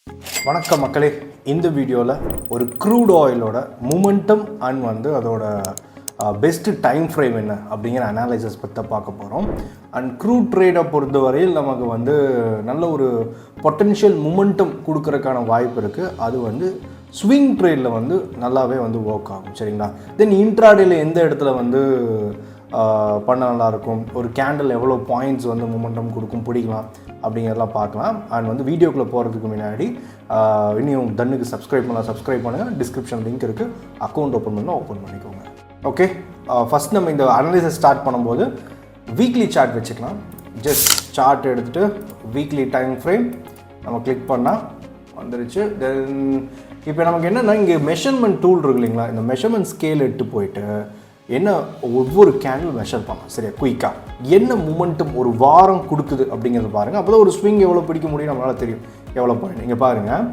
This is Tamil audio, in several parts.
வணக்கம் மக்களே, இந்த வீடியோவில் ஒரு க்ரூட் ஆயிலோட மூமெண்டம் அண்ட் வந்து அதோட பெஸ்ட்டு டைம் ஃப்ரேம் என்ன அப்படிங்கிற அனாலிசிஸ் பற்றி பார்க்க போகிறோம். அண்ட் க்ரூட் ட்ரேடை பொறுத்தவரையில் நமக்கு வந்து நல்ல ஒரு பொட்டென்ஷியல் மூமெண்டம் கொடுக்கறதுக்கான வாய்ப்பு இருக்குது. அது வந்து ஸ்விங் ட்ரேடில் வந்து நல்லாவே வந்து ஒர்க் ஆகும். சரிங்களா? தென் இன்ட்ராடேயில் எந்த இடத்துல வந்து பண்ண நல்லாயிருக்கும், ஒரு கேண்டில் எவ்வளோ பாயிண்ட்ஸ் வந்து மூமெண்டம் கொடுக்கும் பிடிக்கலாம் அப்படிங்கிறதெல்லாம் பார்க்கலாம். அண்ட் வந்து வீடியோக்குள்ளே போகிறதுக்கு முன்னாடி இன்னும் தன்னுக்கு சப்ஸ்கிரைப் பண்ணுங்கள். டிஸ்கிரிப்ஷன் லிங்க் இருக்குது, அக்கௌண்ட் ஓப்பன் பண்ணிக்கோங்க. ஓகே, ஃபஸ்ட் நம்ம இந்த அனாலிசிஸ் ஸ்டார்ட் பண்ணும்போது வீக்லி சார்ட் வச்சுக்கலாம். ஜஸ்ட் சார்ட் எடுத்துகிட்டு வீக்லி டைம் ஃப்ரேம் நம்ம கிளிக் பண்ணால் வந்துருச்சு. தென் இப்போ நமக்கு என்னென்னா, இங்கே மெஷர்மெண்ட் டூல் இருக்கு இல்லைங்களா, இந்த மெஷர்மெண்ட் ஸ்கேல் எடுத்து போயிட்டு என்ன ஒவ்வொரு கேண்டில் மெஷர் பண்ணலாம். சரியா, குயிக்காக என்ன மூமெண்ட்டும் ஒரு வாரம் கொடுக்குது அப்படிங்கிறது பாருங்கள். அப்போ தான் ஒரு ஸ்விங் எவ்வளோ பிடிக்க முடியும் நம்மளால் தெரியும், எவ்வளோ பாயிண்ட். இங்கே பாருங்கள்,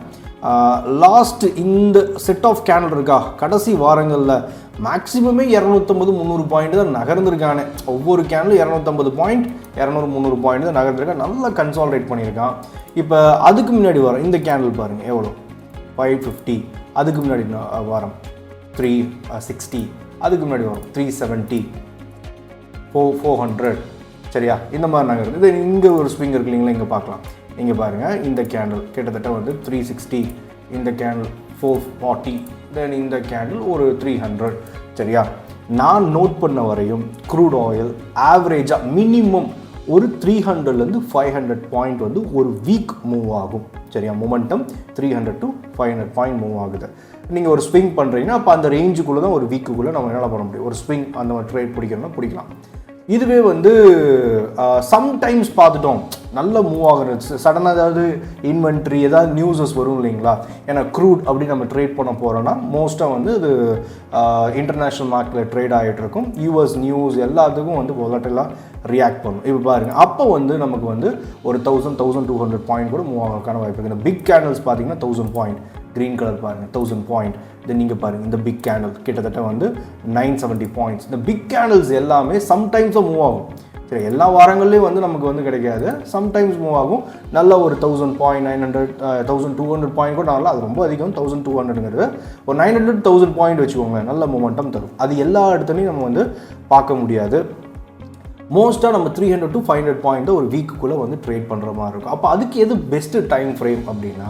லாஸ்ட் இந்த செட் ஆஃப் கேண்டில் இருக்கா, கடைசி வாரங்களில் மேக்ஸிமமே 250-300 பாயிண்ட் தான் நகர்ந்துருக்கானே. ஒவ்வொரு கேண்டில் 250 பாயிண்ட் 200-300 பாயிண்ட் தான் நகர்ந்துருக்கான். நல்லா கன்சால்டேட் பண்ணியிருக்கான். இப்போ அதுக்கு முன்னாடி வாரம் இந்த கேண்டில் பாருங்கள் எவ்வளோ, 550. அதுக்கு முன்னாடி வாரம் 360. அதுக்கு முன்னாடி வரும் 370, 400. சரியா, இந்த மாதிரி நகர். இது இங்கே ஒரு ஸ்விங் இருக்கு இல்லைங்களா, இங்கே பார்க்கலாம். இங்கே பாருங்கள், இந்த கேண்டில் கிட்டத்தட்ட வந்து 360, இந்த கேண்டில் 440, தென் இந்த கேண்டில் ஒரு 300. சரியா, நான் நோட் பண்ண வரையும் க்ரூட் ஆயில் ஆவரேஜாக மினிமம் ஒரு 300-500 பாயிண்ட் வந்து ஒரு வீக் மூவ் ஆகும். சரியா, மொமெண்டம் 300 to 500 பாயிண்ட் மூவ் ஆகுது. நீங்கள் ஒரு ஸ்விங் பண்ணுறீங்கன்னா அப்போ அந்த ரேஞ்சுக்குள்ளே தான் ஒரு வீக்குள்ளே நம்ம என்ன பண்ண முடியும், ஒரு ஸ்விங் அந்த மாதிரி ட்ரேட் பிடிக்கணும்னா பிடிக்கலாம். இதுவே வந்து சம்டைம்ஸ் பார்த்துட்டோம் நல்ல மூவ் ஆகுறது, சடனாக ஏதாவது இன்வென்ட்ரி ஏதாவது நியூஸஸ் வரும் இல்லைங்களா. ஏன்னா க்ரூட் அப்படி நம்ம ட்ரேட் பண்ண போகிறோன்னா மோஸ்ட்டாக வந்து இது இன்டர்நேஷ்னல் மார்க்கெட்டில் ட்ரேட் ஆகிட்டு இருக்கும். யூஎஸ் நியூஸ் எல்லாத்துக்கும் வந்து வாலட்டைலாக ரியாக்ட் பண்ணும். இப்போ பாருங்கள், அப்போ வந்து நமக்கு வந்து ஒரு 1000-1200 பாயிண்ட் கூட மூவ் ஆகிறதுக்கான வாய்ப்பு இருக்குது. இந்த பிக் கேண்டில்ஸ் பார்த்தீங்கன்னா 1000 பாயிண்ட், க்ரீன் கலர் பாருங்கள் 1000 பாயிண்ட். தென் நீங்கள் பாருங்கள், இந்த பிக் கேண்டில் கிட்டத்தட்ட வந்து 970 பாயிண்ட்ஸ். இந்த பிக் கேண்டில்ஸ் எல்லாமே சம்டைம்ஸும் மூவ் ஆகும். சரி, எல்லா வாரங்கள்லேயும் வந்து நமக்கு வந்து கிடைக்காது, சம்டைம்ஸ் மூவ் ஆகும். நல்ல ஒரு 1000 பாயிண்ட், 900, 1200 பாயிண்ட் கூட நல்லா, அது ரொம்ப அதிகம். 1200ங்கிறது ஒரு 900-1000 பாயிண்ட் வச்சுக்கோங்க, நல்ல மொமெண்டம் தரும். அது எல்லா இடத்துலையும் நம்ம வந்து பார்க்க முடியாது. மோஸ்ட்டாக நம்ம 300-500 பாயிண்ட்டை ஒரு வீக்குள்ளே வந்து ட்ரேட் பண்ணுற மாதிரி இருக்கும். அப்போ அதுக்கு எது பெஸ்ட்டு டைம் ஃப்ரேம் அப்படின்னா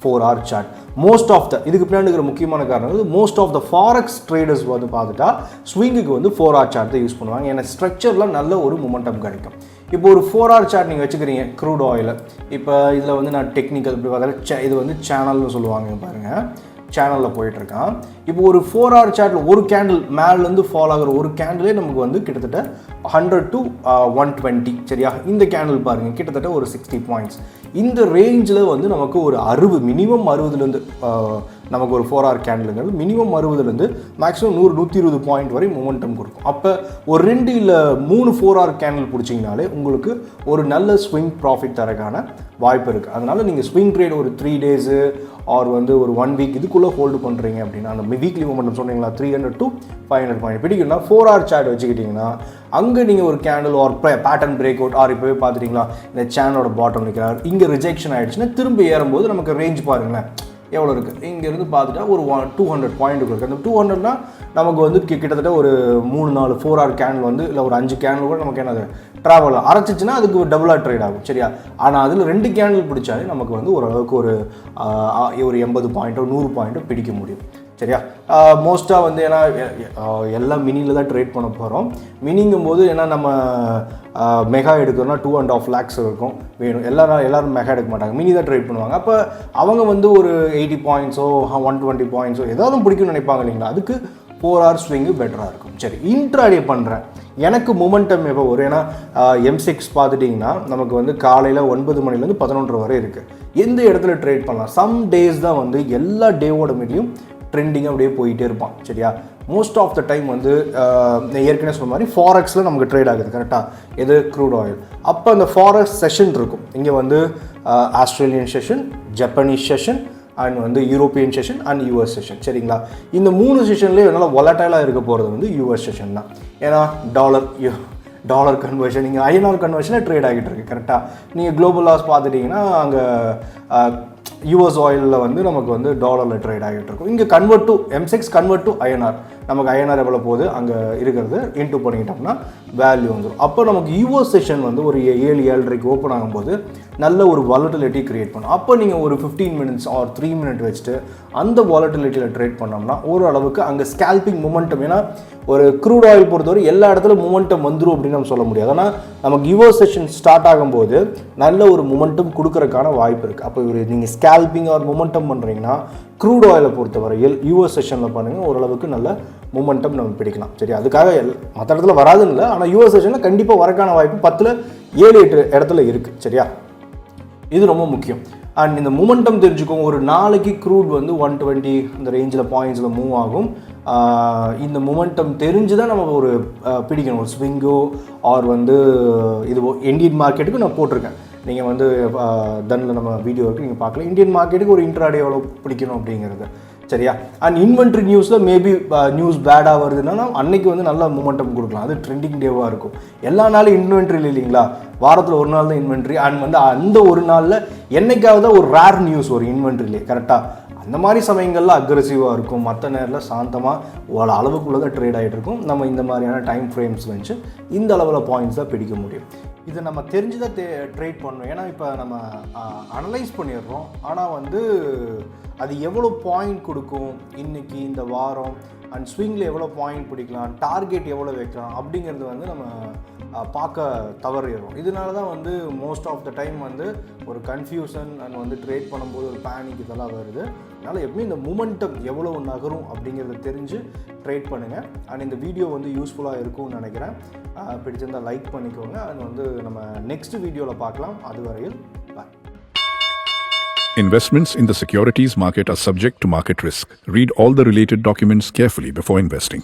4-hour சார்ட். மோஸ்ட் ஆஃப் த இதுக்கு பின்னாடி இருக்கிற முக்கியமான காரணம் வந்து most of the forex traders வந்து பார்த்துட்டா ஸ்விங்குக்கு வந்து 4-hour சார்ட் தான் யூஸ் பண்ணுவாங்க. ஏன்னா ஸ்ட்ரக்சரில் நல்ல ஒரு மொமெண்டம் கிடைக்கும். இப்போ ஒரு 4-hour சார்ட் நீங்கள் வச்சுக்கிறீங்க க்ரூட் ஆயில். இப்போ இதில் வந்து நான் டெக்னிக்கல் இப்படி பார்த்தாலும் இது வந்து சேனல்னு சொல்லுவாங்க பாருங்கள், சேனலில் போயிட்டுருக்கான். இப்போ ஒரு 4-hour சார்ட்டில் ஒரு கேண்டில் மேலேருந்து ஃபால் ஆகிற ஒரு கேண்டிலே நமக்கு வந்து கிட்டத்தட்ட 100-120. சரியா, இந்த கேண்டில் பாருங்கள் கிட்டத்தட்ட ஒரு 60 பாயிண்ட்ஸ். இந்த ரேஞ்சில் வந்து நமக்கு ஒரு 60, மினிமம் 60லேருந்து நமக்கு ஒரு 4-hour கேண்டிலுங்கிறது மினிமம் 60லேருந்து மேக்ஸிமம் 100-120 பாயிண்ட் வரை மொமெண்டம் கொடுக்கும். அப்போ ஒரு 2 இல்லை 3 4-hour கேண்டில் பிடிச்சிங்கனாலே உங்களுக்கு ஒரு நல்ல ஸ்விங் ப்ராஃபிட் தரக்கான வாய்ப்பு இருக்குது. அதனால் நீங்கள் ஸ்விங் ட்ரேட் ஒரு 3 days ஆர் வந்து ஒரு 1 week இதுக்குள்ளே ஹோல்டு பண்ணுறீங்க அப்படின்னா, அந்த வீக்லி மொமெண்டம் சொன்னீங்களா 300-500 பாயிண்ட் பிடிக்குன்னா 4-hour சார்ட் வச்சுக்கிட்டிங்கன்னா அங்கே நீங்கள் ஒரு candle or pattern break out or இப்போவே பார்த்துட்டிங்களா இந்த சேனலோட பாட்டம் நிற்கிறார், இங்கே ரிஜெக்ஷன் ஆகிடுச்சுன்னா திரும்ப ஏறும்போது நமக்கு ரேஞ்ச் பாருங்களேன் எவ்வளோ இருக்குது. இங்கேருந்து பார்த்துட்டா ஒரு 200 பாயிண்ட் இருக்குது. அந்த 200னா நமக்கு வந்து கிட்டத்தட்ட ஒரு 3-4 4-hour கேண்டில் வந்து இல்லை ஒரு 5 கேண்டில் கூட நமக்கு என்னது ட்ராவல் அரைச்சிச்சுன்னா அதுக்கு ஒரு டபுளாக ட்ரேட் ஆகும். சரியா, ஆனால் அதில் 2 கேண்டில் பிடிச்சாலே நமக்கு வந்து ஓரளவுக்கு ஒரு 80 பாயிண்ட்டோ 100 பாயிண்ட்டோ பிடிக்க முடியும். சரியா, மோஸ்ட்டாக வந்து ஏன்னா எல்லாம் மினியில் தான் ட்ரேட் பண்ண போகிறோம். மினிங்கும் போது ஏன்னா நம்ம மெகா எடுக்கிறோன்னா 2.5 lakhs இருக்கும் வேணும். எல்லோரும் மெகா எடுக்க மாட்டாங்க, மினி தான் ட்ரேட் பண்ணுவாங்க. அப்போ அவங்க வந்து ஒரு 80 பாயிண்ட்ஸோ 120 பாயிண்ட்ஸோ ஏதாவது பிடிக்கும்னு நினைப்பாங்க இல்லைங்களா. அதுக்கு 4-hour ஸ்விங்கு பெட்டராக இருக்கும். சரி, இன்ட்ராடே பண்ணுறேன் எனக்கு மொமெண்டம் எப்போ வரும், ஏன்னா M6 பார்த்துட்டிங்கன்னா நமக்கு வந்து காலையில் 9 மணிலேருந்து 11 வரை இருக்குது. எந்த இடத்துல ட்ரேட் பண்ணலாம், சம் டேஸ் தான் வந்து எல்லா டேவோட மீடியும் ட்ரெண்டிங்காக அப்படியே போயிட்டே இருப்பான். சரியா, மோஸ்ட் ஆஃப் த டைம் வந்து ஏற்கனவே சொன்ன மாதிரி ஃபாரெக்ஸில் நமக்கு ட்ரேட் ஆகுது கரெக்டாக, எது க்ரூட் ஆயில். அப்போ அந்த ஃபாரெக்ஸ் செஷன் இருக்கும். இங்கே வந்து Australian session, Japanese session and வந்து European session and US session. சரிங்களா, இந்த 3 செஷன்லேயே என்னால் வொலட்டைலாக இருக்க போகிறது வந்து யூஎஸ் செஷன் தான். ஏன்னா டாலர் கன்வர்ஷன் இங்கே INR கன்வர்ஷனில் ட்ரேட் ஆகிட்டு இருக்குது கரெக்டாக. நீங்கள் குளோபல் லாஸ் பார்த்துட்டிங்கன்னா அங்கே யூஎஸ் ஆயிலில் வந்து நமக்கு வந்து டாலரில் ட்ரேட் ஆகிட்டு இருக்கும். இங்கே convert to MCX convert to INR, நமக்கு ஐஎன்ஆர் எவ்வளோ போகுது அங்கே இருக்கிறது இன்டூ பண்ணிக்கிட்டோம்னா வேல்யூ வந்துடும். அப்போ நமக்கு யூஎஸ் செஷன் வந்து ஒரு 7-7:30 ஓப்பன் ஆகும்போது நல்ல ஒரு வாலட்டிலிட்டி கிரியேட் பண்ணும். அப்போ நீங்கள் ஒரு 15 minutes ஆர் 3 minutes வச்சுட்டு அந்த வாலட்டிலிட்டியில் ட்ரேட் பண்ணோம்னா ஓரளவுக்கு அங்கே ஸ்கேல்பிங் மொமெண்டம், ஏன்னா ஒரு க்ரூட் ஆயில் பொறுத்தவரை எல்லா இடத்துலையும் மொமெண்டம் வந்துடும் அப்படின்னு நம்ம சொல்ல முடியாது. ஆனால் நமக்கு யூஎஸ் செஷன் ஸ்டார்ட் ஆகும்போது நல்ல ஒரு மொமெண்டம் கொடுக்கறதுக்கான வாய்ப்பு இருக்குது. அப்போ ஒரு நீங்கள் ஸ்கேல்பிங் ஆர் மொமெண்டம் பண்ணுறீங்கன்னா க்ரூட் ஆயிலை பொறுத்தவரையில் யூஎஸ் செஷனில் பண்ணுங்கள், ஓரளவுக்கு நல்ல மொமெண்டம் நம்ம பிடிக்கலாம். சரி, அதுக்காக மற்ற இடத்துல வராதுன்னு இல்லை, ஆனால் யூஎஸ் செஷனில் கண்டிப்பாக வரக்கான வாய்ப்பு 10ல் 7-8 இடத்துல இருக்குது. சரியா, இது ரொம்ப முக்கியம். அண்ட் இந்த மொமெண்டம் தெரிஞ்சுக்கோங்க. ஒரு நாளைக்கு க்ரூட் வந்து 120 இந்த ரேஞ்சில் பாயிண்ட்ஸில் மூவ் ஆகும். இந்த மொமெண்டம் தெரிஞ்சு தான் நம்ம ஒரு பிடிக்கணும். ஒரு ஸ்விங்கோ ஆர் வந்து இது இந்தியன் மார்க்கெட்டுக்கு நான் போட்டிருக்கேன். நீங்கள் வந்து தன்னில் நம்ம வீடியோ இருக்குது, நீங்கள் பார்க்கல. இந்தியன் மார்க்கெட்டுக்கு ஒரு இன்ட்ராடே எவ்வளோ பிடிக்கணும் அப்படிங்கிறது. சரியா, அண்ட் இன்வென்ட்ரி நியூஸில் மேபி நியூஸ் பேடாக வருதுன்னா அன்னைக்கு வந்து நல்ல மொமெண்டம் கொடுக்கலாம். அது ட்ரெண்டிங் டேவாக இருக்கும். எல்லா நாளும் இன்வென்ட்ரி இல்லைங்களா, வாரத்தில் ஒரு நாள் தான் இன்வென்ட்ரி. அண்ட் வந்து அந்த ஒரு நாளில் என்னைக்காவது தான் ஒரு ரேர் நியூஸ் ஒரு இன்வென்ட்ரிலே கரெக்டாக. அந்த மாதிரி சமயங்களில் அக்ரெசிவாக இருக்கும், மற்ற நேரில் சாந்தமாக ஒரு அளவுக்குள்ளே தான் ட்ரேட் ஆகிட்டு இருக்கும். நம்ம இந்த மாதிரியான டைம் ஃப்ரேம்ஸ் வச்சு இந்த அளவில் பாயிண்ட்ஸ் தான் பிடிக்க முடியும். இதை நம்ம தெரிஞ்சு தான் ட்ரேட் பண்ணணும். ஏன்னா இப்போ நம்ம அனலைஸ் பண்ணிடுறோம், ஆனால் வந்து அது எவ்வளோ பாயிண்ட் கொடுக்கும் இன்றைக்கி இந்த வாரம், அண்ட் ஸ்விங்கில் எவ்வளோ பாயிண்ட் பிடிக்கலாம், டார்கெட் எவ்வளோ வைக்கலாம் அப்படிங்கிறது வந்து நம்ம பார்க்க தவறிடுறோம். இதனால தான் வந்து மோஸ்ட் ஆஃப் த டைம் வந்து ஒரு கன்ஃபியூஷன் அண்ட் வந்து ட்ரேட் பண்ணும்போது ஒரு பேனிக் இதெல்லாம் வருது. அதனால் எப்பவுமே இந்த மூமெண்டம் எவ்வளோ நகரும் அப்படிங்கிறத தெரிஞ்சு ட்ரேட் பண்ணுங்கள். அண்ட் இந்த வீடியோ வந்து யூஸ்ஃபுல்லாக இருக்கும்னு நினைக்கிறேன். பிடிச்சிருந்தால் லைக் பண்ணிக்கோங்க. அண்ட் வந்து நம்ம நெக்ஸ்ட் வீடியோவில் பார்க்கலாம். அதுவரையில் பாய். Investments in the securities market are subject to market risk. Read all the related documents carefully before investing.